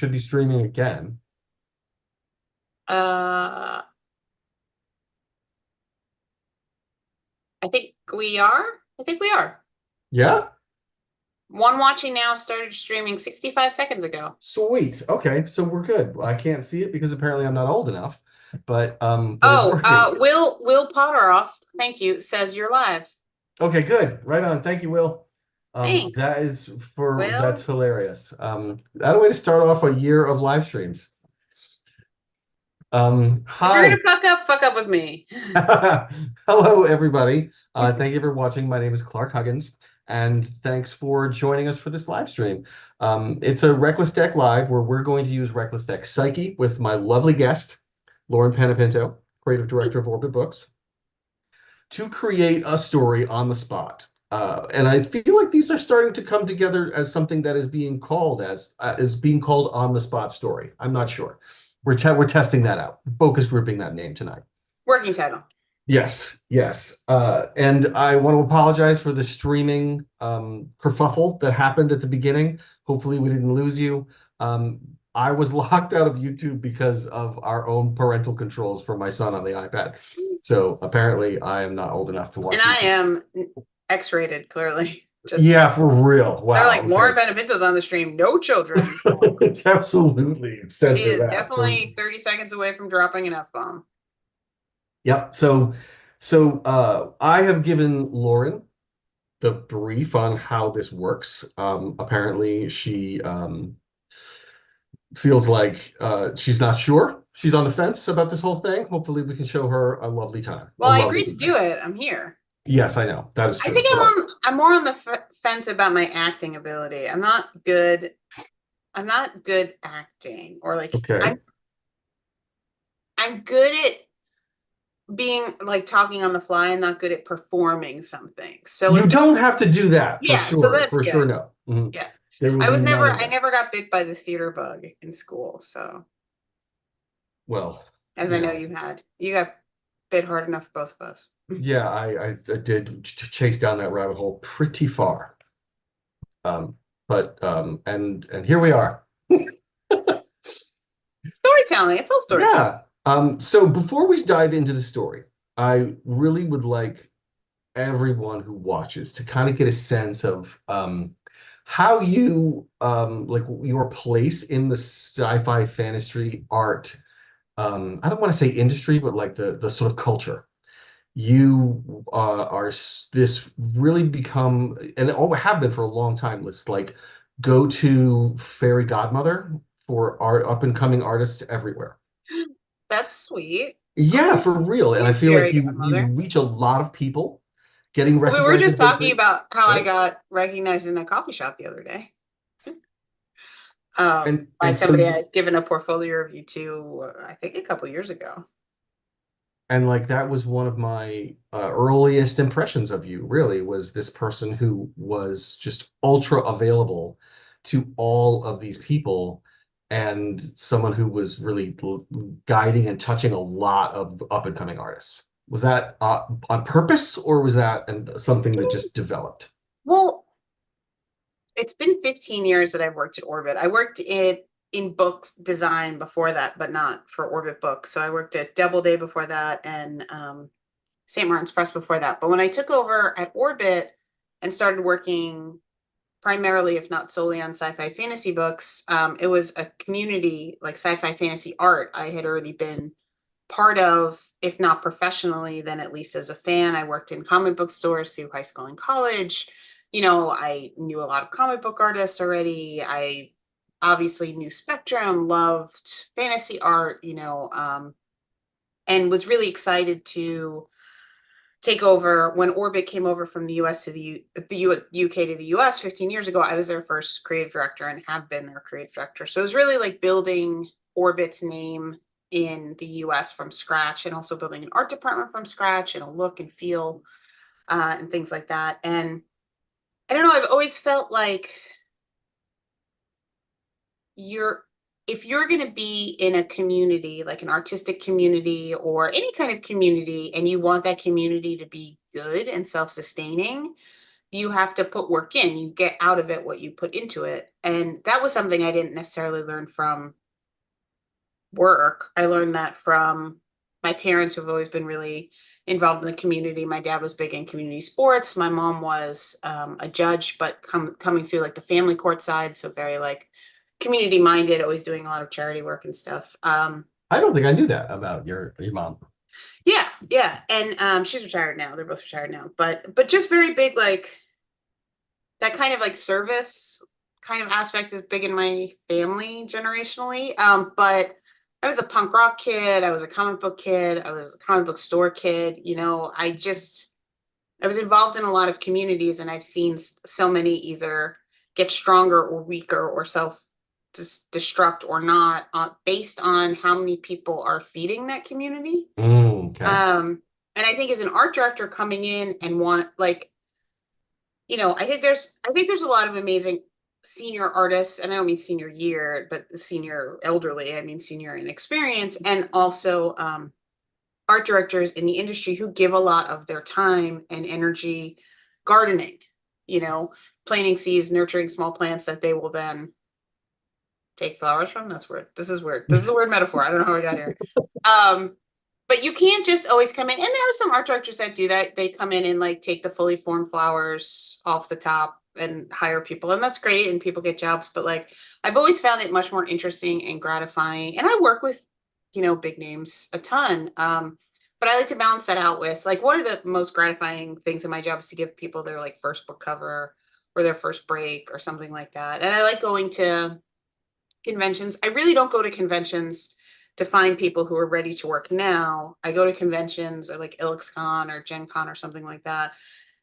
should be streaming again. Uh, I think we are. I think we are. Yeah? One watching now started streaming 65 seconds ago. Sweet. Okay, so we're good. I can't see it because apparently I'm not old enough, but it's working. Will Potteroff, thank you, says you're live. Okay, good. Right on. Thank you, Will. Thanks. That's Will, hilarious. That a way to start off a year of live streams. if you're Hi. gonna fuck up with me. Hello, everybody. Thank you for watching. My name is Clark Huggins, and thanks for joining us for this live stream. It's a Reckless Deck Live where we're going to use Reckless Deck Psyche with my lovely guest, Lauren Panepinto, creative director of Orbit Books, to create a story on the spot. And I feel like these are starting to come together as something that is being called on the spot story. I'm not sure. We're testing that out. Focus grouping that name tonight. Working title. Yes, yes. And I want to apologize for the streaming kerfuffle that happened at the beginning. Hopefully, we didn't lose you. I was locked out of YouTube because of our own parental controls for my son on the iPad. So apparently, I am not old enough to And watch I YouTube. am X-rated, clearly. Just Yeah, for real. they're Wow. like Lauren Okay. Panepinto's on the stream, no children. Absolutely She censor is that. definitely 30 seconds away from dropping an F-bomb. Yep. So I have given Lauren the brief on how this works. Apparently, she feels like she's not sure. She's on the fence about this whole thing. Hopefully, we can show her a lovely time. A Well, I lovely agreed to do evening. it. I'm here. Yes, I know. That is I true. think But I'm more on the fence about my acting ability. I'm not good. I'm not good acting, or like okay. I'm good at being like talking on the fly. I'm not good at performing something. So You if this, don't have to do that for yeah, so sure. that's For sure, good. no. Mhm. Yeah. There would be none of I that. never got bit by the theater bug in school. So Well, as I you know know, you had, you got bit hard enough for both of us. yeah, I did chase down that rabbit hole pretty far. And here we are. Storytelling. It's all storytelling. Yeah. So before we dive into the story, I really would like everyone who watches to kind of get a sense of how you like your place in the sci-fi fantasy art. I don't want to say industry, but like the sort of culture. You this really become, and have been for a long time, this like go-to fairy godmother for art up and coming artists everywhere. That's sweet. Yeah, Okay. for real. And I You're feel like very you godmother. reach a lot of people getting We were recognized in just big talking things. about how I Right? got recognized in a coffee shop the other day. By And so somebody I you had given a portfolio review to, I think a couple years ago. and like that was one of my earliest impressions of you, really, was this person who was just ultra available to all of these people and someone who was really guiding and touching a lot of up and coming artists. Was that on purpose or was that something that just developed? Well, it's been 15 years that I've worked at Orbit. I worked in book design before that, but not for Orbit Books. So I worked at Doubleday before that and St. Martin's Press before that. But when I took over at Orbit and started working primarily, if not solely, on sci-fi fantasy books, it was a community like sci-fi fantasy art I had already been part of, if not professionally, then at least as a fan. I worked in comic book stores through high school and college. You know, I knew a lot of comic book artists already. I obviously knew Spectrum, loved fantasy art, and was really excited to take over when Orbit came over from the US to the UK to the US 15 years ago. I was their first creative director and have been their creative director. So it was really like building Orbit's name in the US from scratch and also building an art department from scratch and a look and feel and things like that. And I don't know, I've always felt like you're if you're going to be in a community like an artistic community or any kind of community and you want that community to be good and self-sustaining, you have to put work in. You get out of it what you put into it. And that was something I didn't necessarily learn from work. I learned that from my parents who've always been really involved in the community. My dad was big in community sports. My mom was a judge, but coming through like the family court side, so very like community minded, always doing a lot of charity work and stuff. I don't think I knew that about your mom. Yeah, yeah, and she's retired now. They're both retired now, but just very big like that kind of like service kind of aspect is big in my family generationally. But I was a punk rock kid. I was a comic book kid. I was a comic book store kid. I was involved in a lot of communities, and I've seen so many either get stronger or weaker or self destruct or not based on how many people are feeding that community. Okay. And I think as an art director coming in and want like I think there's a lot of amazing senior artists, and I don't mean senior year, but senior elderly. I mean senior in experience, and also art directors in the industry who give a lot of their time and energy gardening, you know, planting seeds, nurturing small plants that they will then take flowers from. That's weird. This is weird. This is a weird metaphor. I don't know how we got here. Um, but you can't just always come in. And there are some art directors that do that. They come in and like take the fully formed flowers off the top and hire people, and that's great. And people get jobs. But like, I've always found it much more interesting and gratifying. And I work with, big names a ton. But I like to balance that out with like one of the most gratifying things in my job is to give people their like first book cover or their first break or something like that. And I like going to conventions. I really don't go to conventions to find people who are ready to work now. I go to conventions or like IlixCon or Gen Con or something like that.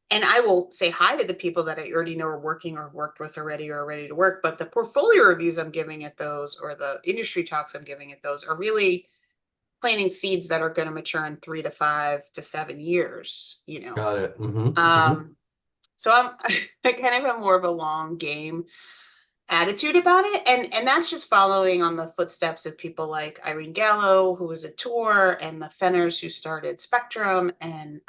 And I will say hi to the people that I already know are working or worked with already or are ready to work. But the portfolio reviews I'm giving at those or the industry talks I'm giving at those are really planting seeds that are going to mature in 3 to 5 to 7 years. Got it. Hmm. Um, so I kind of have more of a long game attitude about it, and that's just following on the footsteps of people like Irene Gallo, who was at Tour, and the Fenners who started Spectrum, and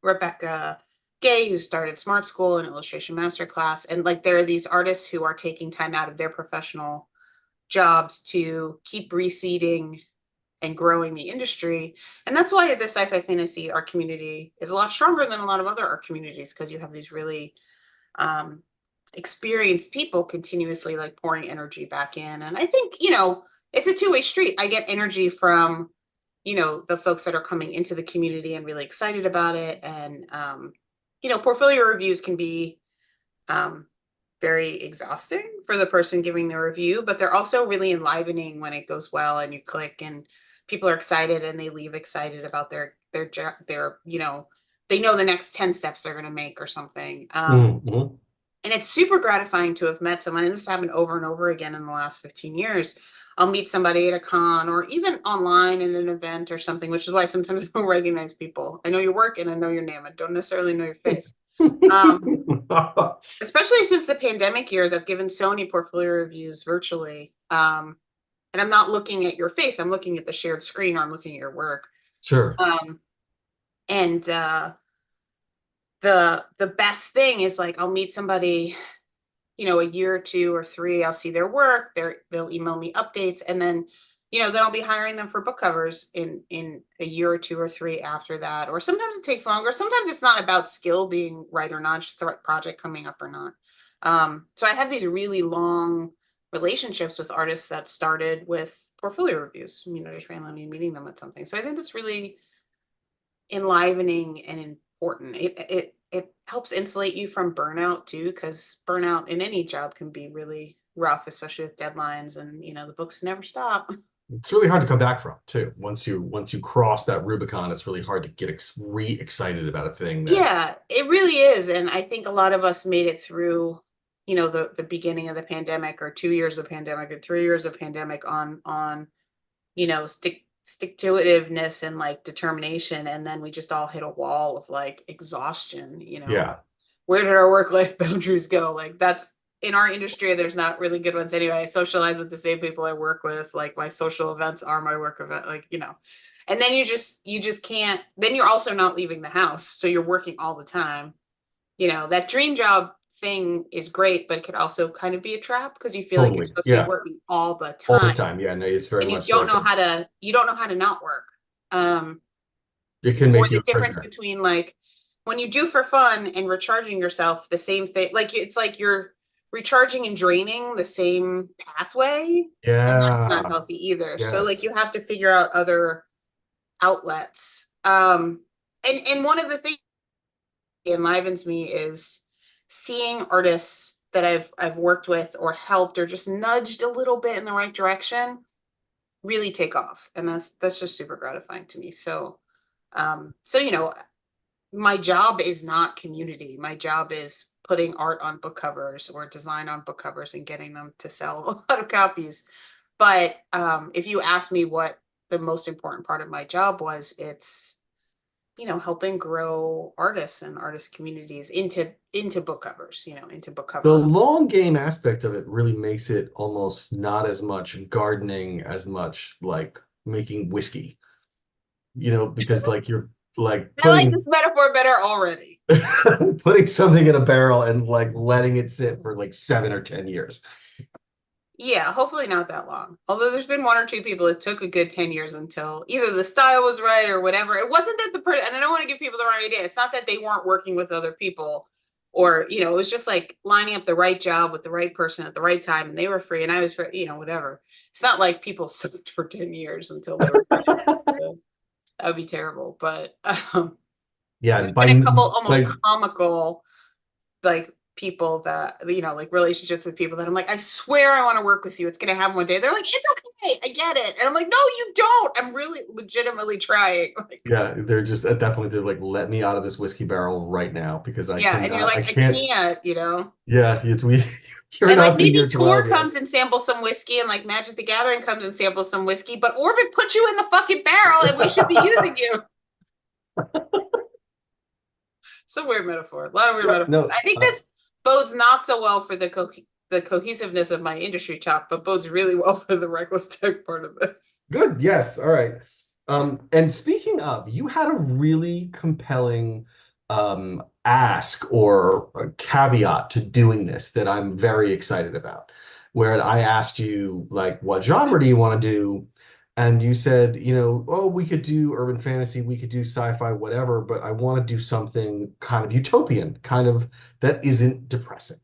Rebecca Gay, who started Smart School and Illustration Masterclass. And like there are these artists who are taking time out of their professional jobs to keep reseeding and growing the industry. And that's why the sci-fi fantasy art community is a lot stronger than a lot of other art communities, because you have these really um, experienced people continuously like pouring energy back in. And I think, it's a two-way street. I get energy from, the folks that are coming into the community and really excited about it. And, portfolio reviews can be um, very exhausting for the person giving the review, but they're also really enlivening when it goes well and you click and people are excited and they leave excited about their they know the next 10 steps they're going to make or something. Hmm. And it's super gratifying to have met someone. And this has happened over and over again in the last 15 years. I'll meet somebody at a con or even online in an event or something, which is why sometimes I don't recognize people. I know your work and I know your name. I don't necessarily know your face. Um, Especially since the pandemic years, I've given so many portfolio reviews virtually. And I'm not looking at your face, I'm looking at the shared screen or I'm looking at your work. Sure. Um, and the best thing is like I'll meet somebody, a year or two or three, I'll see their work, they'll email me updates, and then I'll be hiring them for book covers in a year or two or three after that. Or sometimes it takes longer. Sometimes it's not about skill being right or not, just the right project coming up or not. So I have these really long relationships with artists that started with portfolio reviews, just randomly meeting them at something. So I think that's really enlivening and important. It helps insulate you from burnout too, because burnout in any job can be really rough, especially with deadlines and the books never stop. It's really hard to come back from too. Once you cross that Rubicon, it's really hard to get re-excited about a thing that. Yeah, it really is. And I think a lot of us made it through, the beginning of the pandemic or 2 years of pandemic or 3 years of pandemic on stick to itiveness and like determination. And then we just all hit a wall of like exhaustion. Yeah. Where did our work-life boundaries go? Like that's in our industry, there's not really good ones anyway. I socialize with the same people I work with. Like my social events are my work event, and then you just can't, then you're also not leaving the house. So you're working all the time. that dream job thing is great, but it could also kind of be a trap because you feel like you're Totally. supposed to be Yeah. working all the All the time time. Yeah, no, it's very and much like you don't know how to not work. Um, it can or make you the a difference prisoner. between like when you do for fun and recharging yourself, the same thing. Like it's like you're recharging and draining the same pathway, and that's not Yeah. healthy either. So like Yes. you have to figure out other outlets. And one of the things that enlivens me is seeing artists that I've worked with or helped or just nudged a little bit in the right direction really take off, and that's just super gratifying to me. So my job is not community. My job is putting art on book covers or design on book covers and getting them to sell a lot of copies. But if you ask me what the most important part of my job was, it's helping grow artists and artist communities into book covers, into book The cover. long game aspect of it really makes it almost not as much gardening as much like making whiskey, because like you're like I like putting this metaphor better already. putting something in a barrel and like letting it sit for like 7 or 10 years. Yeah, hopefully not that long. Although there's been one or two people it took a good 10 years until either the style was right or whatever. It wasn't that the person, and I don't want to give people the wrong idea. It's not that they weren't working with other people or, it was just like lining up the right job with the right person at the right time and they were free and I was free, whatever. It's not like people sucked for 10 years until they were free. So that would be terrible. But Yeah, there's been a couple almost by comical like people that like relationships with people that I'm like, I swear I want to work with you. It's gonna happen one day. They're like, it's okay, I get it. And I'm like, no, you don't. I'm really legitimately trying. Like, yeah, they're just at that point they're like, let me out of this whiskey barrel right now because yeah, and you're I like, I can't. can't. Yeah, you're And like not doing maybe your Tour job yet. comes and samples some whiskey, and like Magic the Gathering comes and samples some whiskey, but Orbit put you in the fucking barrel, and we should be using you. Some weird metaphor. A lot of weird Yep, metaphors. no, I think this bodes not so well for the cohesiveness of my industry talk, but bodes really well for the reckless tech part of this. good. Yes. All right. And speaking of, you had a really compelling ask or a caveat to doing this that I'm very excited about. Where I asked you, like, what genre do you want to do? And you said, oh, we could do urban fantasy, we could do sci-fi, whatever, but I want to do something kind of utopian, kind of that isn't depressing.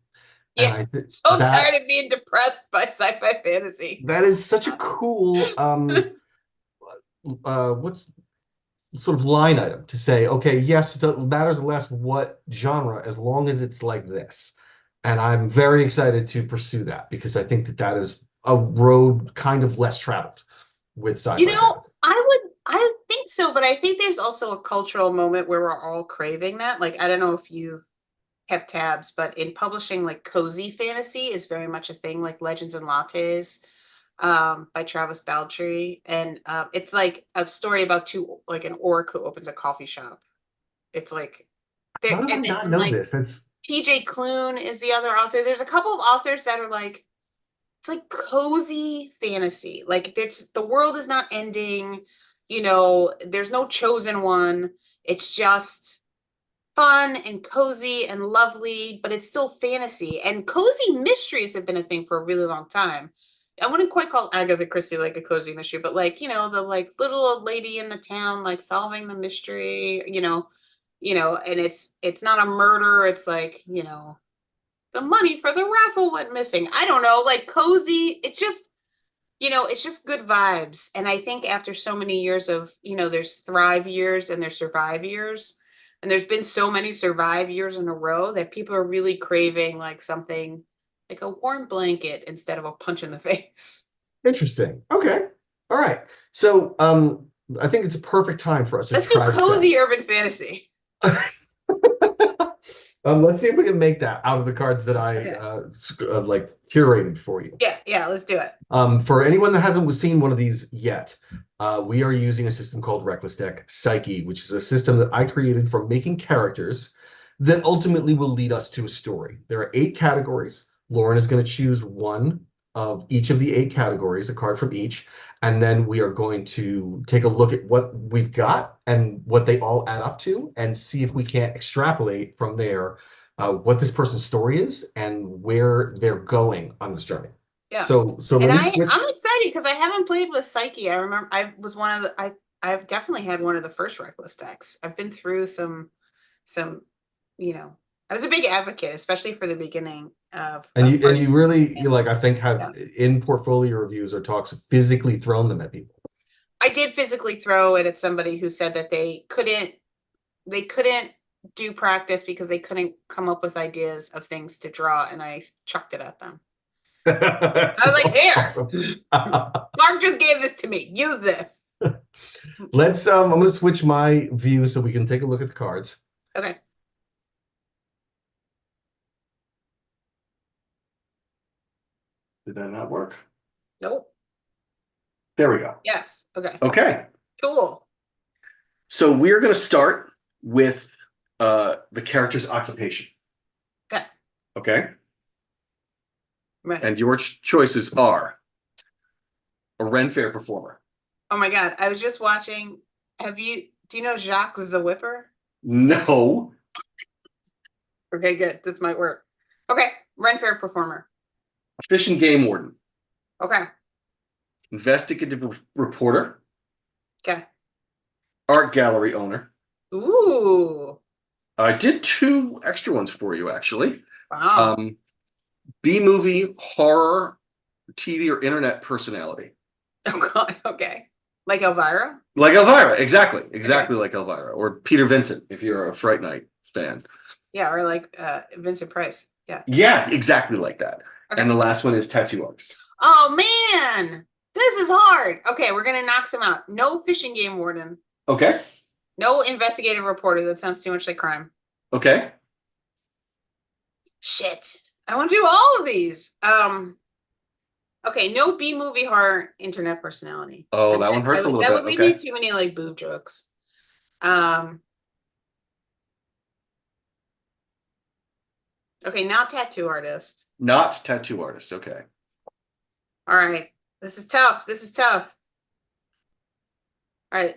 And Yeah, I think so tired of being depressed by sci-fi fantasy. that is such a cool what's sort of line item to say, okay, yes, it matters less what genre as long as it's like this. And I'm very excited to pursue that because I think that that is a road kind of less traveled with sci-fi fantasy. I think so, but I think there's also a cultural moment where we're all craving that. Like, I don't know if you kept tabs, but in publishing, like cozy fantasy is very much a thing, like Legends and Lattes, by Travis Baldree. And it's like a story about like an orc who opens a coffee shop. It's like there How did I not and know like this? It's TJ Klune is the other author. There's a couple of authors that are like it's like cozy fantasy. Like there's the world is not ending, there's no chosen one. It's just fun and cozy and lovely, but it's still fantasy. And cozy mysteries have been a thing for a really long time. I wouldn't quite call Agatha Christie like a cozy mystery, but like, the like little old lady in the town like solving the mystery, and it's not a murder, it's like, the money for the raffle went missing. I don't know, like cozy. It's just good vibes. And I think after so many years of, there's thrive years and there's survive years, and there's been so many survive years in a row that people are really craving like something like a warm blanket instead of a punch in the face. interesting. Okay. All right. So I think it's a perfect time for us to Let's do try this out. cozy urban fantasy. Let's see if we can make that out of the cards that I Okay. like curated for you. Yeah, yeah, let's do it. For anyone that hasn't seen one of these yet, we are using a system called Reckless Deck Psyche, which is a system that I created for making characters that ultimately will lead us to a story. There are 8 categories. Lauren is going to choose one of each of the 8 categories, a card from each, and then we are going to take a look at what we've got and what they all add up to, and see if we can't extrapolate from there what this person's story is and where they're going on this journey. Yeah. So And when we I'm switch, excited because I haven't played with Psyche. I remember I was one of the I've definitely had one of the first Reckless decks. I've been through some, you know, I was a big advocate, especially for the beginning and of you artists. really you like I think Yeah. have in portfolio reviews or talks physically thrown them at people. I did physically throw it at somebody who said that they couldn't do practice because they couldn't come up with ideas of things to draw, and I chucked it at them. That's I was like, awesome. here, Clark just gave this to me. Use this. Let's I'm gonna switch my view so we can take a look at the cards. Okay. Did that not work? Nope. There we go. Yes. Okay. Okay. Cool. So we're going to start with the character's occupation. Okay. Okay. Right. And your choices are a Ren Fair performer. Oh my God. I was just watching. Do you know Jacques the Whipper? No. Okay, good. This might work. Okay. Ren Fair performer. A fish and game warden. Okay. Investigative reporter. Okay. Art gallery owner. Ooh. I did 2 extra ones for you, actually. Wow. B-movie, horror, TV, or internet personality. Oh God. Okay. Like Elvira? Like Elvira, exactly. Exactly Okay. like Elvira. Or Peter Vincent, if you're a Fright Night fan. Yeah, or like Vincent Price. Yeah. Yeah, exactly like that. Okay. And the last one is tattoo artist. Oh man, this is hard. Okay, we're gonna knock some out. No fishing game warden. Okay. No investigative reporter. That sounds too much like crime. Okay. Shit. I want to do all of these. Okay, no B movie horror internet personality. Oh, that one hurts a little that bit. would leave me Okay. too many like boob jokes. Um okay, now tattoo artist. Not tattoo artist. Okay. All right. This is tough. This is tough. All right.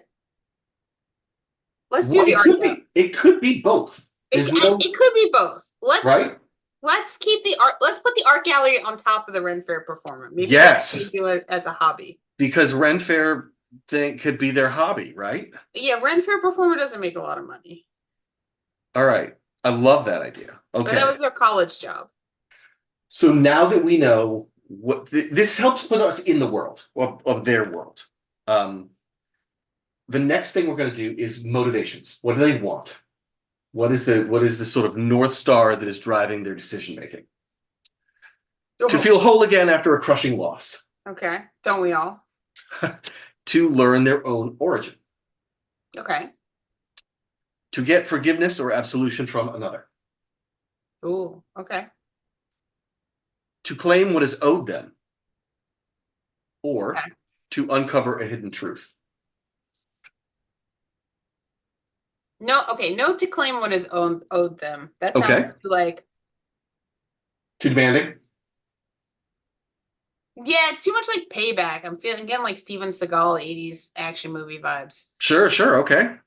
Let's do Well, the art. it could be both. There's no It could be both. right. Let's keep the art. Let's put the art gallery on top of the Ren Fair performer. Maybe Yes. they do it as a hobby. Because Ren Fair thing could be their hobby, right? Yeah, Ren Fair performer doesn't make a lot of money. All right. I love that idea. But Okay. that was their college job. So now that we know what this helps put us in the world of their world. The next thing we're going to do is motivations. What do they want? What is the sort of North Star that is driving their decision making? To feel whole again after a crushing loss. Okay. Don't we all? To learn their own origin. Okay. To get forgiveness or absolution from another. Ooh, okay. To claim what is owed them. Or Okay. to uncover a hidden truth. No, okay, no to claim what is owed them. That sounds Okay. like Too demanding? yeah, too much like payback. I'm feeling again like Steven Seagal 80s action movie vibes. Sure, okay.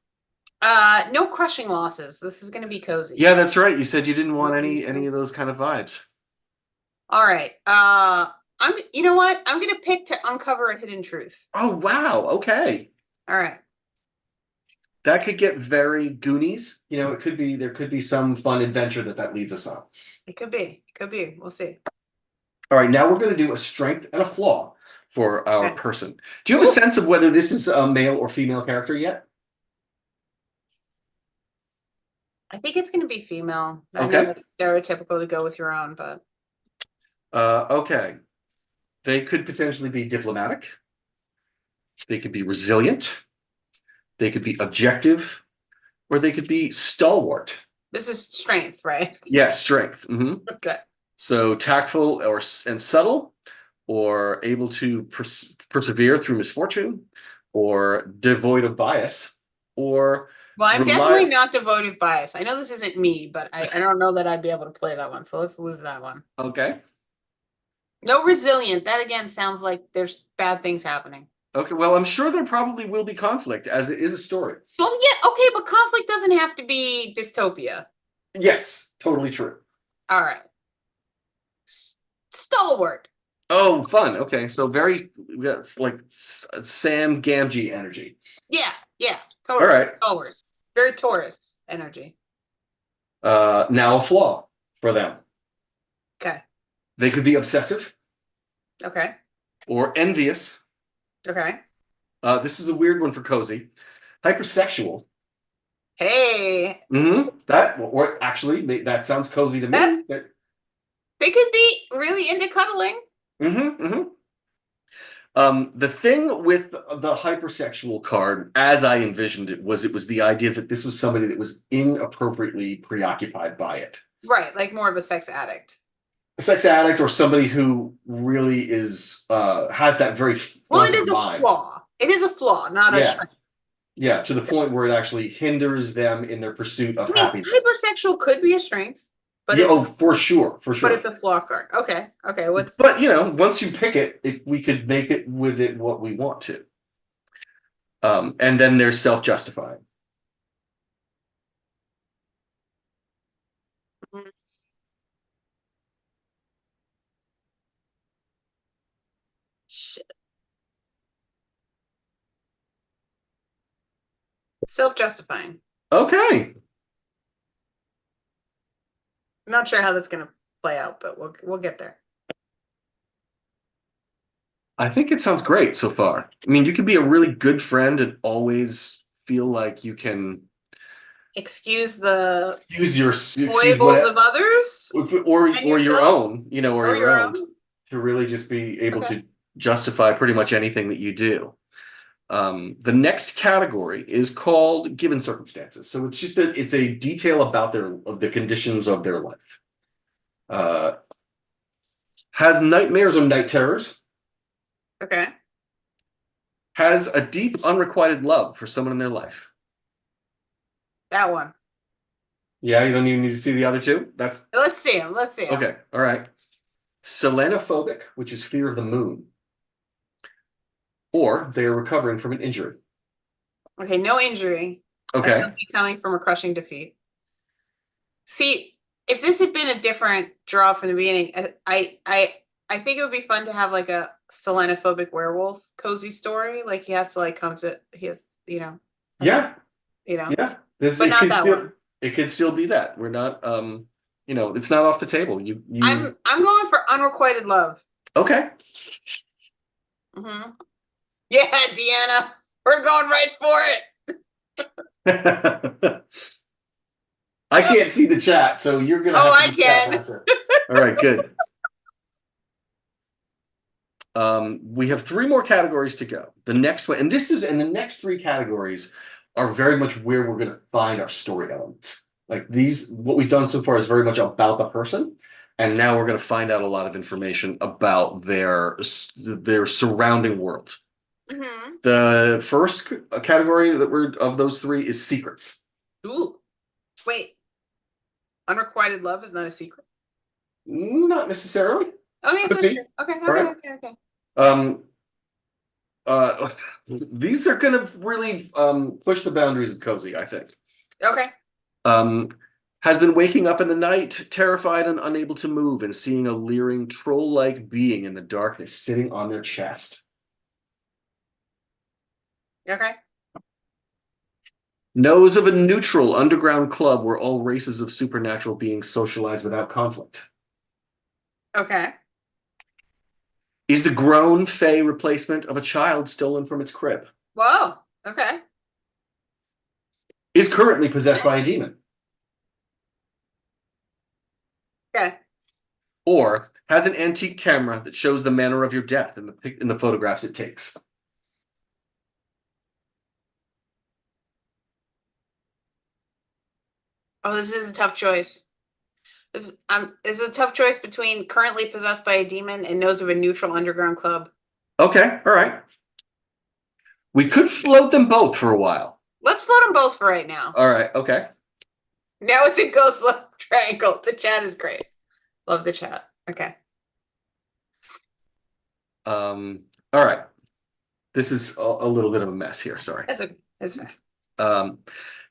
No crushing losses. This is gonna be cozy. Yeah, that's right. You said you didn't want any of those kind of vibes. All right. You know what? I'm gonna pick to uncover a hidden truth. Oh wow, okay. All right. That could get very Goonies. You know, there could be some fun adventure that leads us on. It could be. It could be. We'll see. All right, now we're going to do a strength and a flaw for our Okay. person. Do you have a sense of whether this is a male or female character yet? I think it's gonna be female. I Okay. know it's stereotypical to go with your own, but Okay. They could potentially be diplomatic. They could be resilient. They could be objective, or they could be stalwart. this is strength, right? Yes, strength. Okay. So tactful and subtle, or able to persevere through misfortune, or devoid of bias, or Well, I'm definitely not devoted bias. I know this isn't me, but I don't know that I'd be able to play that one. So let's lose that one. Okay. No resilient. That again sounds like there's bad things happening. Okay, well, I'm sure there probably will be conflict, as it is a story. Well, yeah, okay, but conflict doesn't have to be dystopia. Yes, totally true. All right. Stalwart. Oh, fun. Okay, so we got like Sam Gamgee energy. Yeah, yeah, All totally. right. Stalwart. Very Taurus energy. Now a flaw for them. Okay. They could be obsessive Okay. or envious. Okay. This is a weird one for Cozy. Hypersexual. Hey, That or actually that sounds cozy to that's me. they could be really into cuddling. Mm-hmm. The thing with the hypersexual card, as I envisioned it, was the idea that this was somebody that was inappropriately preoccupied by it. Right, like more of a sex addict. A sex addict or somebody who really is has that very Well, front it of is a mind. flaw. It is a flaw, not a Yeah, strength. yeah, to the point where it actually hinders them in their pursuit of I mean, happiness. hypersexual could be a strength, but Yeah, oh, for sure, for but sure. it's a flaw card. Okay. Okay. What's But once you pick we could make it with it what we want to. And then there's self-justifying. self-justifying? Okay. I'm not sure how that's gonna play out, but we'll get there. I think it sounds great so far. I mean, you could be a really good friend and always feel like you can Excuse the excuse foibles whatever of others and or your yourself, own, or or your your own own. to really just be able Okay. to justify pretty much anything that you do. The next category is called given circumstances. So it's a detail about the conditions of their life. Uh, has nightmares or night terrors. Okay. Has a deep unrequited love for someone in their life. That one. Yeah, you don't even need to see the other two. That's Let's see him. Let's see him. okay. All right. Selenophobic, which is fear of the moon, or they are recovering from an injury. Okay, no injury. That Okay. sounds like coming from a crushing defeat. See, if this had been a different draw from the beginning, I think it would be fun to have like a selenophobic werewolf cozy story. Like he has to like come to he has has to Yeah. you know, Yeah. This but not that one. it could still be that. We're not it's not off the table. I'm going for unrequited love. Okay. Hmm. Yeah, Deanna, we're going right for I can't see the chat, so you're it. gonna Oh, have to I be chat can. master. All right, good. We have three more categories to go. The next one, and the next three categories are very much where we're going to find our story elements. Like what we've done so far is very much about the person, and now we're going to find out a lot of information about their surrounding world. Hmm. The first category of those three is secrets. Ooh, wait. Unrequited love is not a secret. Not necessarily. Oh, yes, Could that's be. true. Okay, All okay, right. okay, okay. Um, uh, these are going to really push the boundaries of cozy, I think. Okay. Um, has been waking up in the night, terrified and unable to move, and seeing a leering troll-like being in the darkness sitting on their chest. Okay. Knows of a neutral underground club where all races of supernatural beings socialize without conflict. Okay. Is the grown fey replacement of a child stolen from its crib. Whoa. Okay. Is currently possessed by a demon. Okay. Or has an antique camera that shows the manner of your death in the photographs it takes. Oh, this is a tough choice. It's a tough choice between currently possessed by a demon and knows of a neutral underground club. Okay, all right. We could float them both for a while. Let's float them both for right now. All right, okay. Now it's a ghost love triangle. The chat is great. Love the chat. Okay. All right. This is a little bit of a mess here, sorry. That's okay. That's fine.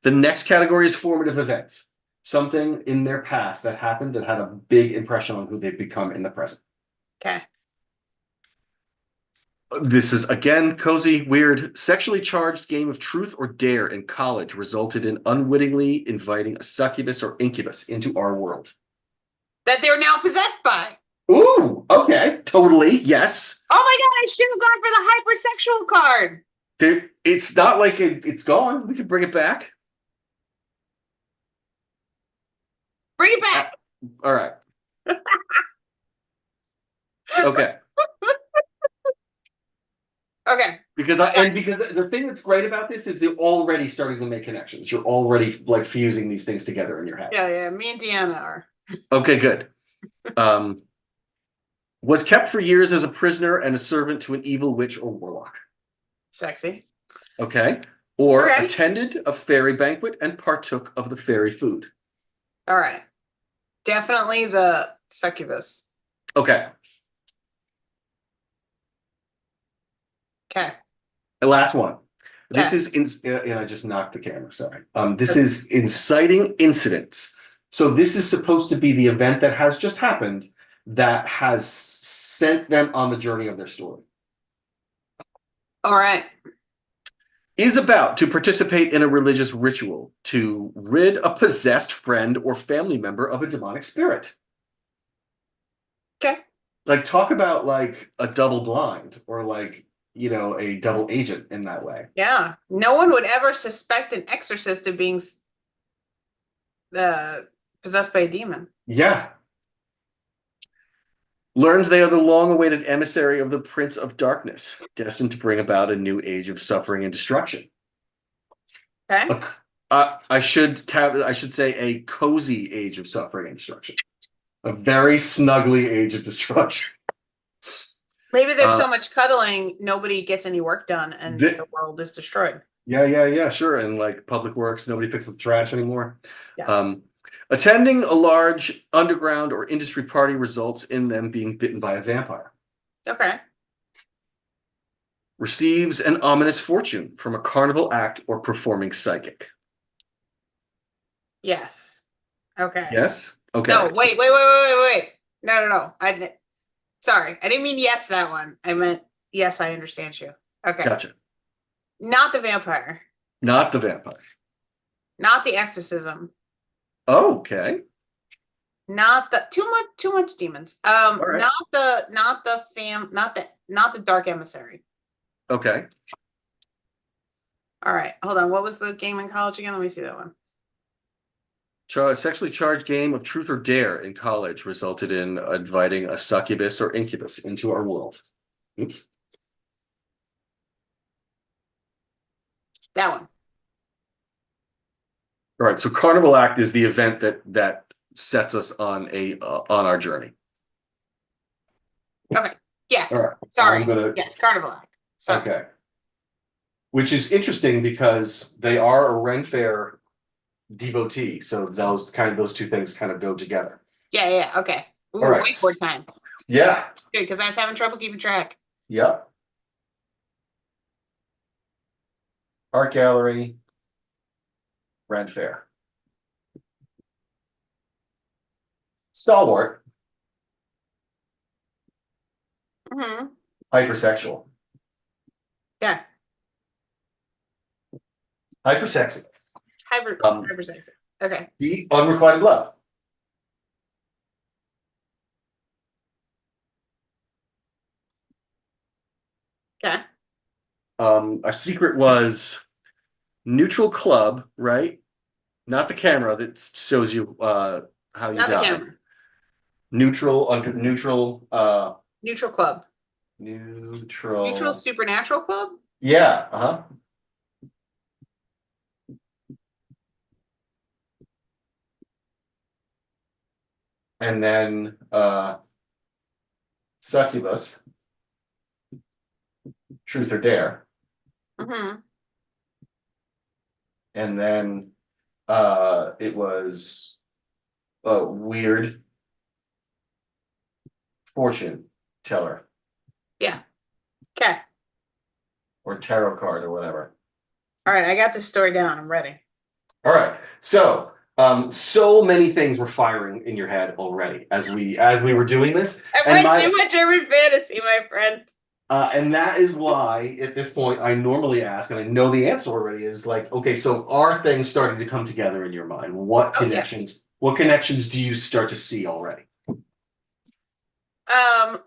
The next category is formative events. something in their past that happened that had a big impression on who they've become in the present. Okay. This is again cozy, weird, sexually charged game of truth or dare in college resulted in unwittingly inviting a succubus or incubus into our world. That they're now possessed by. Ooh, okay, totally, yes. Oh my God, I should have gone for the hypersexual card. It's not like it's gone. We can bring it back. Bring it back. All right. Okay. Okay. Because the thing that's great about this is you're already starting to make connections. You're already like fusing these things together in your head. Yeah, yeah. Me and Deanna are. Okay, good. Was kept for years as a prisoner and a servant to an evil witch or warlock. Sexy. Okay. Or Okay. attended a fairy banquet and partook of the fairy food. All right. Definitely the succubus. Okay. Okay. The last one. This Okay. is and I just knocked the camera. Sorry. This is inciting incidents. So this is supposed to be the event that has just happened that has sent them on the journey of their story. All right. Is about to participate in a religious ritual to rid a possessed friend or family member of a demonic spirit. Okay. Like talk about like a double blind or like, a double agent in that way. Yeah. No one would ever suspect an exorcist of being possessed by a demon. Yeah. Learns they are the long-awaited emissary of the Prince of Darkness, destined to bring about a new age of suffering and destruction. Okay. I should say a cozy age of suffering and destruction. A very snuggly age of destruction. Maybe there's so much cuddling, nobody gets any work done, and Th- the world is destroyed. Yeah, sure. And like public works, nobody picks up the trash anymore. Yeah. Attending a large underground or industry party results in them being bitten by a vampire. Okay. Receives an ominous fortune from a carnival act or performing psychic. Yes. Okay. Yes? Okay. No, wait. No. Sorry. I didn't mean yes, that one. I meant yes, I understand you. Okay. Gotcha. Not the vampire. Not the vampire. Not the exorcism. Okay. Not the too much demons. right. Not the dark emissary. Okay. All right. Hold on. What was the game in college again? Let me see that one. Sexually charged game of truth or dare in college resulted in inviting a succubus or incubus into our world. Oops. That one. All right. So Carnival Act is the event that sets us on our journey. Okay. Yes. All right. Sorry. Yes. Carnival Act. Sorry. Okay. Which is interesting because they are a Ren Fair devotee, so those two things kind of go together. Yeah. Okay. Ooh, All right. whiteboard time. Yeah. Good, because I was having trouble keeping track. Yep. Art gallery. Ren Fair. Stalwart. Mm-hmm. Hypersexual. Yeah. Hypersexy. Hyper sexy. Okay. The unrequited love. Okay. Our secret was neutral club, right? Not the camera that shows you how you Not the die. camera. Neutral Neutral club. neutral Supernatural club? Yeah, uh-huh. And then succubus, truth or dare. Mm-hmm. And then it was weird fortune teller. Yeah. Okay. Or tarot card or whatever. All right, I got this story down. I'm ready. All right. So So many things were firing in your head already as we were doing this, I've and read too my much urban fantasy, my friend. and that is why at this point I normally ask, and I know the answer already is like, okay, so are things starting to come together in your mind? Oh yeah. What connections do you start to see already?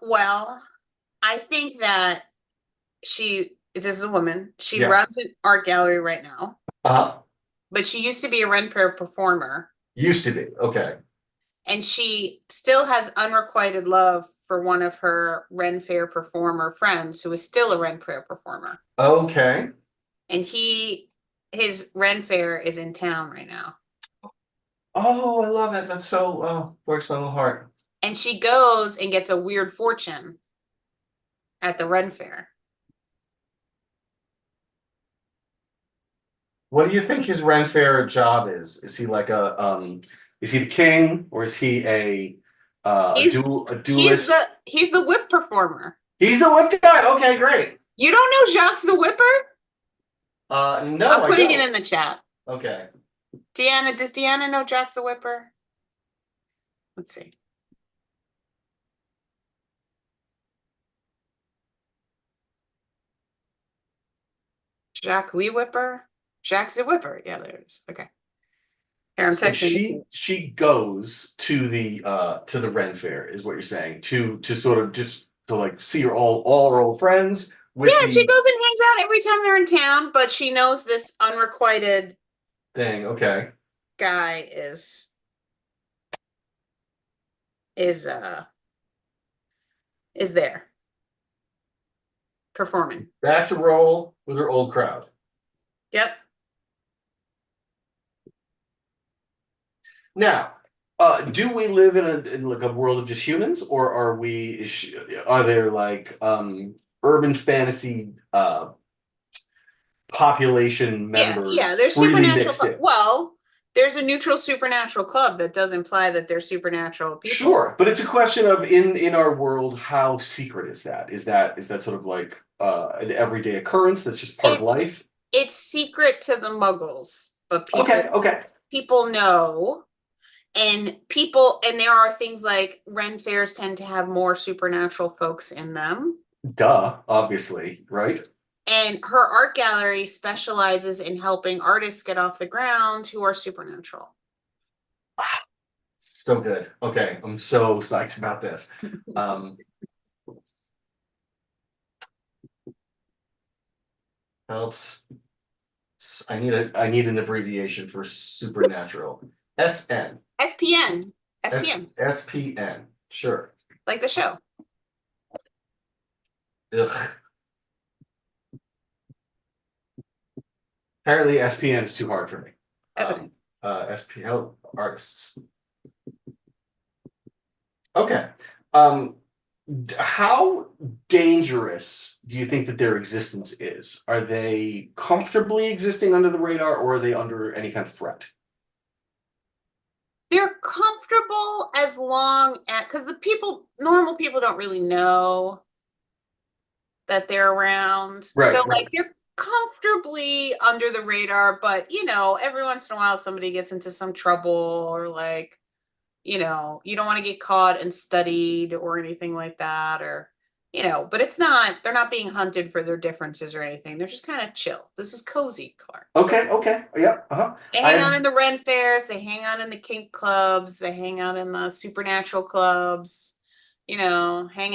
Well, I think that this is a woman, she Yeah. runs an art gallery right now, Uh-huh. but she used to be a Ren Fair performer, Used to be. Okay. and she still has unrequited love for one of her Ren Fair performer friends who is still a Ren Fair performer. Okay. And his Ren Fair is in town right now. Oh, I love it. That's so works my little heart. And she goes and gets a weird fortune at the Ren Fair. What do you think his Ren Fair job is? Is he like is he the king or is he He's a he's duelist? the whip performer. He's the whip guy. Okay, great. You don't know Jacques the Whipper? No, I'm I putting it don't. in the chat. Okay. Does Deanna know Jacques the Whipper? Let's see. Jacques Lee Whipper? Jacques the Whipper. Yeah, there it is. Okay. Here, I'm So texting she goes to the Ren Fair, is what you're saying, to sort of just to like see all her old friends with Yeah, she the goes and hangs out every time they're in town, but she knows this unrequited thing. Okay. guy is uh is there performing. Back to roll with her old crowd. Yep. Now, do we live in like a world of just humans, or are there like urban fantasy population Yeah, members there's freely mixed in? well, there's a neutral supernatural club that does imply that they're supernatural people. Sure, but it's a question of in our world, how secret is that? Is that sort of like an everyday occurrence that's just part of It's life? it's secret to the muggles, but Okay, okay. people know, and there are things like Ren fairs tend to have more supernatural folks in them. Duh, obviously, right? And her art gallery specializes in helping artists get off the ground who are supernatural. So good. Okay, I'm so psyched about this. Um, helps. I need an abbreviation for supernatural. SN. SPN. SPN, SPN. Sure. like the show. Ugh. Apparently SPN is too hard for me. That's okay. SPL artists. Okay. Um, how dangerous do you think that their existence is? Are they comfortably existing under the radar, or are they under any kind of threat? They're comfortable as long as, because normal people don't really know that they're around. So Right, right. like they're comfortably under the radar, but every once in a while somebody gets into some trouble, or like, you don't want to get caught and studied or anything like that, or but they're not being hunted for their differences or anything. They're just kind of chill. This is cozy, Clark. Okay, okay. Yeah, uh-huh. They hang out I in the Ren fairs, they hang out in the kink clubs, they hang out in the supernatural clubs, hang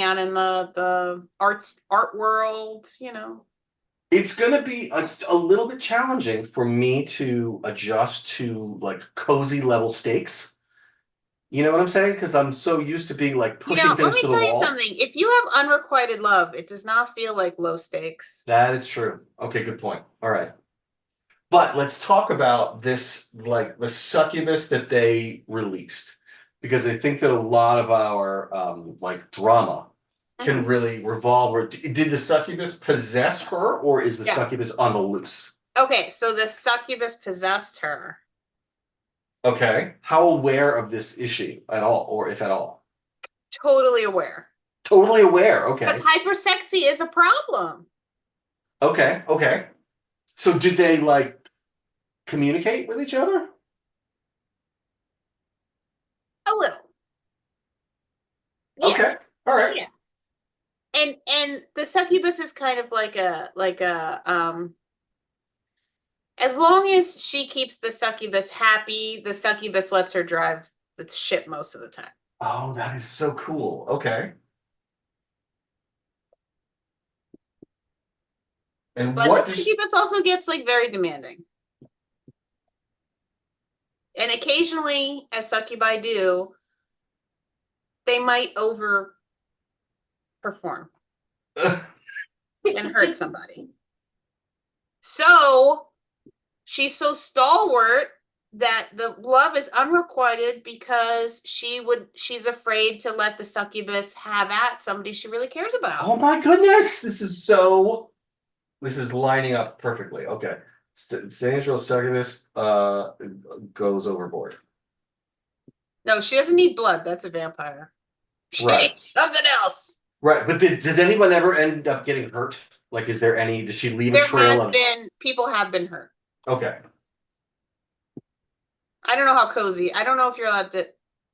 out in the art world. It's gonna be it's a little bit challenging for me to adjust to like cozy level stakes. You know what I'm saying? Because I'm so used to being like pushing Let things me to the tell you wall. something. If you have unrequited love, it does not feel like low stakes. That is true. Okay, good point. All right. But let's talk about this, like the succubus that they released, because I think that a lot of our like drama can Mhm. really revolve. Or did the succubus possess her, or is the Yes. succubus on the loose? Okay, so the succubus possessed her. Okay. How aware of this issue at all, or if at all? Totally aware. Totally aware. Because Okay. hypersexy is a problem. Okay. Okay. So did they like communicate with each other? A little. Yeah. Okay. All right. Yeah. And the succubus is kind of like a as long as she keeps the succubus happy, the succubus lets her drive the ship most of the time. Oh, that is so cool. Okay. And But the what does succubus also gets like very demanding. And occasionally, as succubi do, they might overperform and hurt somebody. So she's so stalwart that the love is unrequited because she's afraid to let the succubus have at somebody she really cares Oh about. my goodness, this is lining up perfectly. Okay. Angel Succubus goes overboard. No, she doesn't need blood. That's a vampire. She Right. needs something else. Right. But does anyone ever end up getting hurt? Like, is there any, does she leave a There trail has of been people have been hurt. okay. I don't know how cozy. I don't know if you're allowed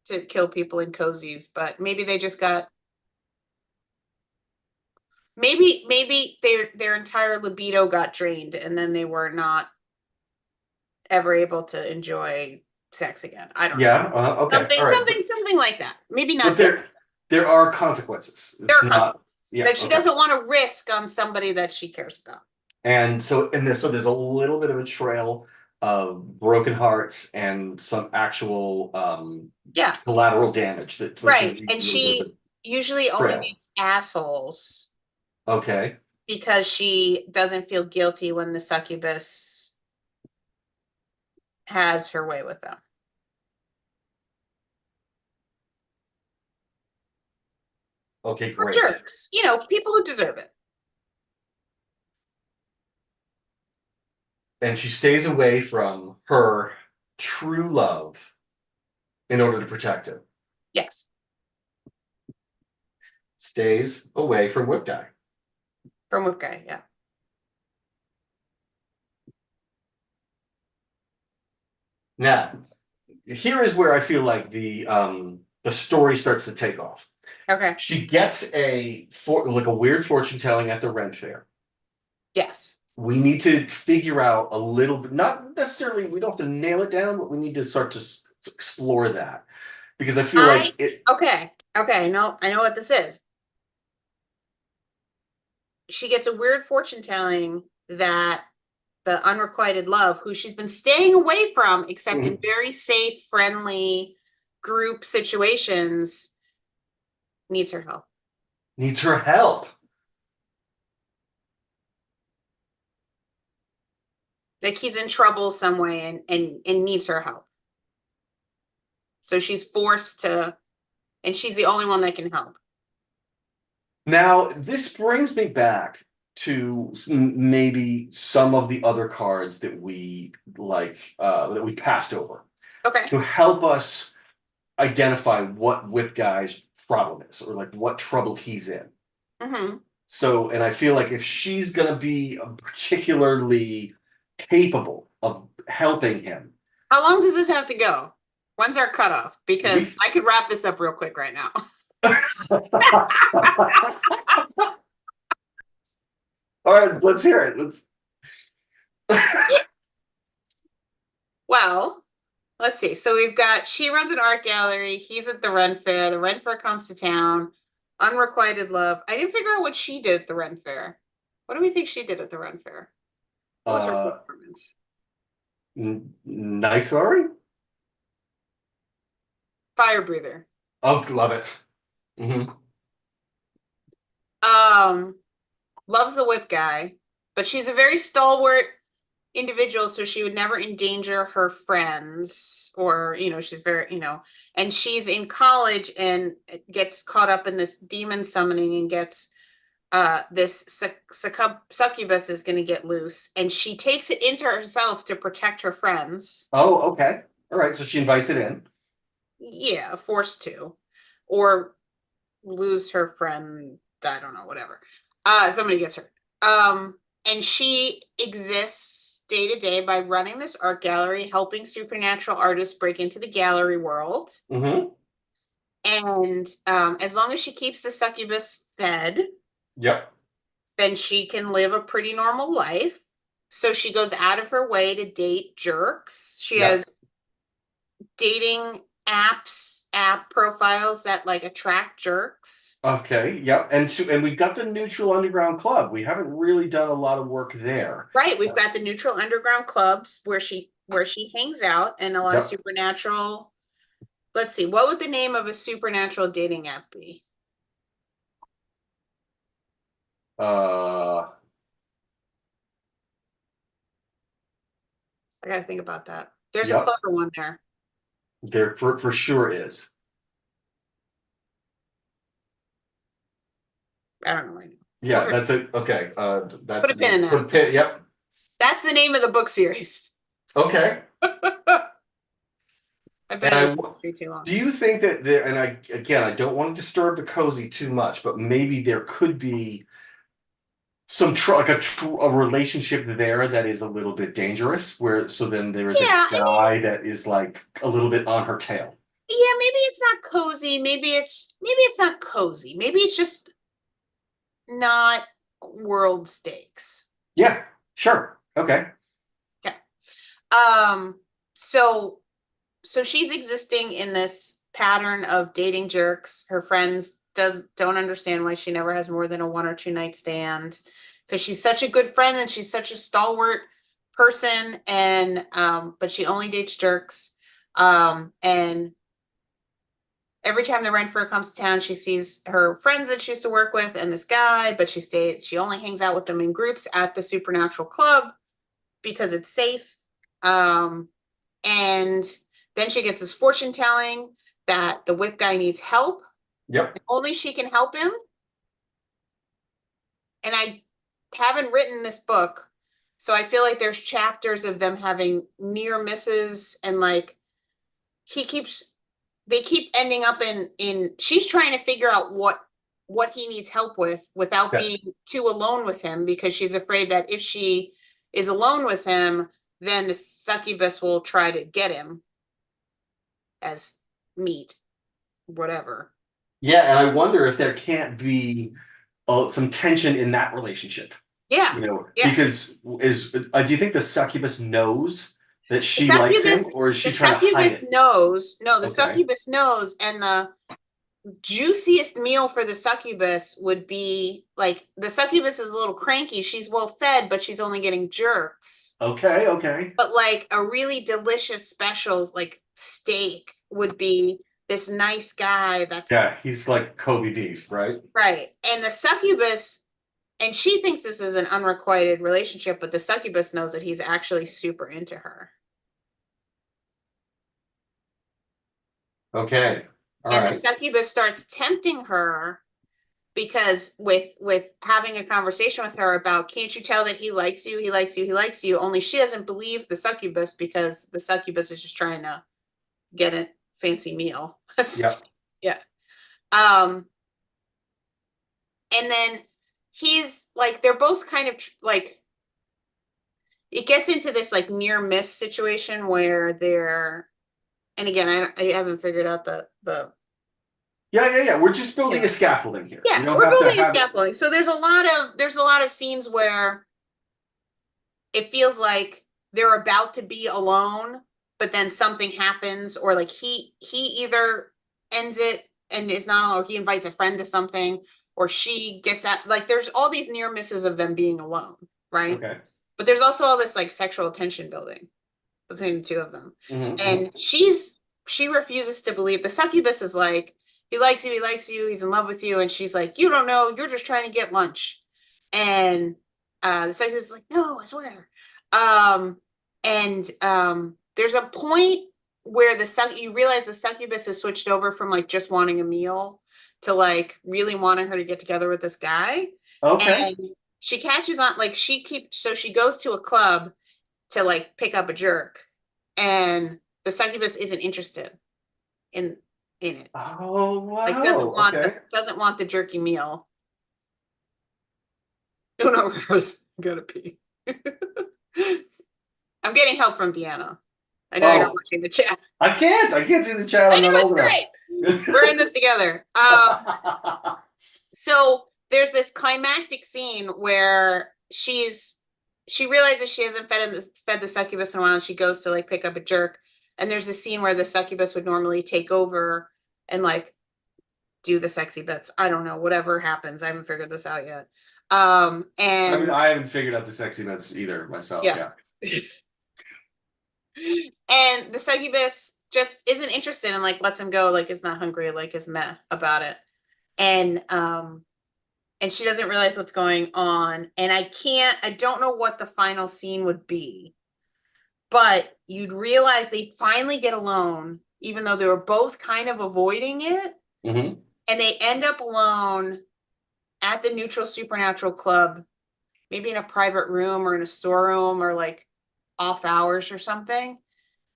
to kill people in cozies, but maybe they just got maybe their entire libido got drained and then they were not ever able to enjoy sex again. I don't know. Yeah, okay. All right. Something like that. Maybe But not death. there are consequences. There It's are not consequences yeah, that she okay. doesn't want to risk on somebody that she cares about. There's a little bit of a trail of broken hearts and some actual Yeah, collateral damage that like right. she And a little bit of she a usually only trail. dates assholes Okay. because she doesn't feel guilty when the succubus has her way with them. Okay, Or great. jerks, people who deserve it. And she stays away from her true love in order to protect him. Yes. Stays away from Whip Guy. From Whip Guy, yeah. Now, here is where I feel like the story starts to take off. Okay. She gets like a weird fortune telling at the Ren Fair. Yes. We need to figure out a little bit, not necessarily, we don't have to nail it down, but we need to start to explore that because I feel I like it. okay. Okay, no, I know what this is. She gets a weird fortune telling that the unrequited love, who she's been staying away from, except in very safe, friendly group situations, needs her help. Needs her help. Like he's in trouble some way and needs her help. So she's forced to, and she's the only one that can help. Now, this brings me back to maybe some of the other cards that we that we passed over Okay. to help us identify what Whip Guy's problem is or like what trouble he's in. Mm-hmm. So, and I feel like if she's going to be particularly capable of helping him, How long does this have to go? When's our cutoff? Because we. I could wrap this up real quick right now. All right, let's hear it. Let's. Well, let's see. So we've got she runs an art gallery. He's at the Ren Fair. The Ren Fair comes to town. Unrequited love. I didn't figure out what she did at the Ren Fair. What do we think she did at the Ren Fair? What was her uh, performance? Knife throwing? Fire breather. Oh, love it. Mm-hmm. Um, loves the whip guy, but she's a very stalwart individual, so she would never endanger her friends or, she's very, and she's in college and gets caught up in this demon summoning and gets this succubus is going to get loose and she takes it into herself to protect her friends. Oh, okay. All right. So she invites it in. Yeah, forced to, or lose her friend. I don't know, whatever. Somebody gets hurt. And she exists day to day by running this art gallery, helping supernatural artists break into the gallery world. Mm-hmm. And as long as she keeps the succubus fed, Yep. then she can live a pretty normal life. So she goes out of her way to date jerks. She Yep. has dating app profiles that like attract jerks. Okay. Yep. And we've got the Neutral Underground Club. We haven't really done a lot of work there. Right, we've got the neutral underground clubs where she hangs out and a lot of Yep. supernatural. Let's see, what would the name of a supernatural dating app be? Uh, I gotta think about that. There's a yep. clever one there. There for sure is. I don't know right Yeah, now. that's it. Okay. Put That's a pin in put a that. pin. Yep. That's the name of the book series. Okay. I've been And in this industry too long. do you think that there, and I don't want to disturb the cozy too much, but maybe there could be some like a relationship there that is a little bit dangerous, where so then there is a Yeah, I mean, guy that is like a little bit on her tail. yeah, maybe it's not cozy. Maybe it's not cozy. Maybe it's just not world stakes. Yeah, sure. Okay. Yeah. Um, so so she's existing in this pattern of dating jerks. Her friends don't understand why she never has more than a 1 or 2 night stand because she's such a good friend and she's such a stalwart person and but she only dates jerks. And every time the rent comes to town, she sees her friends that she used to work with and this guy, but she only hangs out with them in groups at the Supernatural Club because it's safe. And then she gets this fortune telling that the whip guy needs help. Yep. Only she can help him. And I haven't written this book, so I feel like there's chapters of them having near misses and like he keeps they keep ending up in she's trying to figure out what he needs help with without Okay. being too alone with him because she's afraid that if she is alone with him, then the succubus will try to get him as meat, whatever. Yeah, and I wonder if there can't be some tension in that relationship. Yeah, yeah. Because do you think the succubus knows that The she likes him, succubus, or is the she trying to hide succubus it? knows. No, the Okay. succubus knows, and the juiciest meal for the succubus would be like the succubus is a little cranky. She's well fed, but she's only getting jerks. Okay. Okay. But like a really delicious special like steak would be this nice guy that's Yeah, he's like Kobe beef, right? right. And the succubus, and she thinks this is an unrequited relationship, but the succubus knows that he's actually super into her. Okay. All And the right. succubus starts tempting her because with having a conversation with her about can't you tell that he likes you, he likes you, he likes you, only she doesn't believe the succubus because the succubus is just trying to get a fancy meal. Yep. Yeah. um and then he's like they're both kind of like it gets into this like near miss situation where they're and again I haven't figured out the Yeah. We're just building yeah. a scaffolding here. We Yeah, don't we're have to building a have it. scaffolding. So there's a lot of scenes where it feels like they're about to be alone, but then something happens, or like he either ends it and is not alone, or he invites a friend to something, or she gets at like there's all these near misses of them being alone, right? Okay. But there's also all this like sexual tension building between the two of them. Hmm. And she refuses to believe the succubus is like, he likes you, he's in love with you, and she's like, you don't know, you're just trying to get lunch. And the succubus is like, no, I swear. And there's a point where you realize the succubus has switched over from like just wanting a meal to like really wanting her to get together with this guy. Okay. And she catches on like she goes to a club to like pick up a jerk, and the succubus isn't interested in it. Oh, Like wow. Okay. doesn't want the jerky meal. No, no, Rose, gotta pee. I'm getting help from Deanna. I know you're not Oh, watching the chat. I can't. I can't see the chat. I I'm not know old it's enough. great. We're in this together. So there's this climactic scene where she realizes she hasn't fed the succubus in a while, and she goes to like pick up a jerk. And there's a scene where the succubus would normally take over and like do the sexy bits. I don't know, whatever happens. I haven't figured this out yet. I mean, And I haven't figured out the sexy bits either myself. yeah. Yeah. And the succubus just isn't interested and like lets him go, like is not hungry, like is meh about it. And she doesn't realize what's going on. And I don't know what the final scene would be, but you'd realize they finally get alone, even though they were both kind of avoiding it. Mm-hmm. And they end up alone at the Neutral Supernatural Club, maybe in a private room or in a storeroom or like off hours or something.